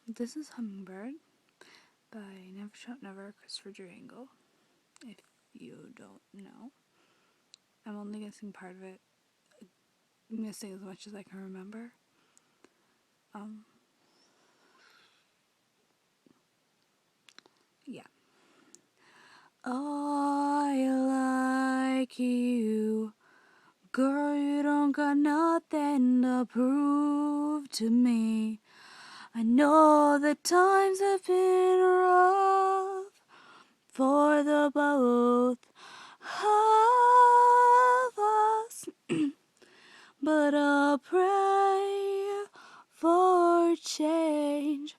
This is Hummingbird by Never Shout Never, Christopher Durango. If you don't know, I'm only gonna sing part of it. I'm gonna sing as much as I can remember. Yeah. I like you, girl. You don't got nothing to prove to me. I know the times have been rough for the both of us, but I'll pray for change.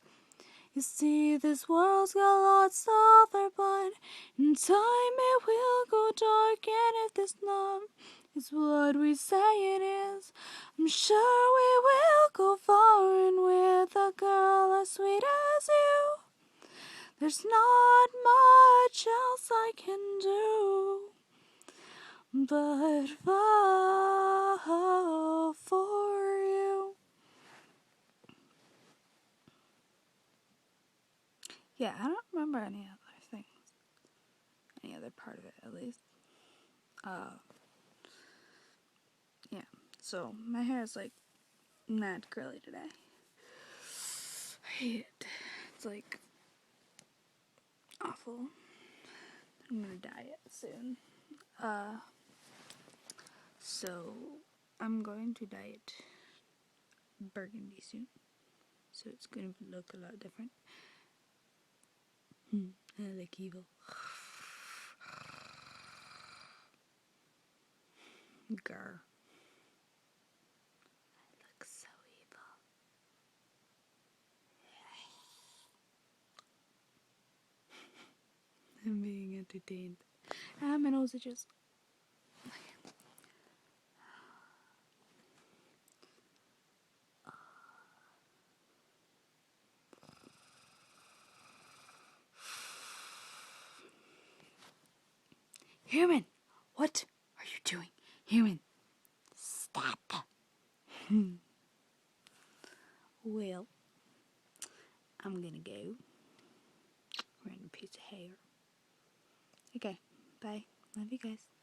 You see, this world's got lots to offer, but in time it will go dark, and if this love is what we say it is, I'm sure we will go far, and with a girl as sweet as you, there's not much else I can do but fall for you. Yeah, I don't remember any other things. Any other part of it, at least. Yeah. So, my hair is, like, not curly today. I hate it. It's, like, awful. I'm gonna dye it soon. So, I'm going to dye it burgundy soon. So, it's gonna look a lot different. I look evil. Grr. I look so evil. I'm being entertained. My nose is just... Human! What are you doing? Human! Stop! Well, I'm gonna go. Random piece of hair. Okay, bye. Love you guys.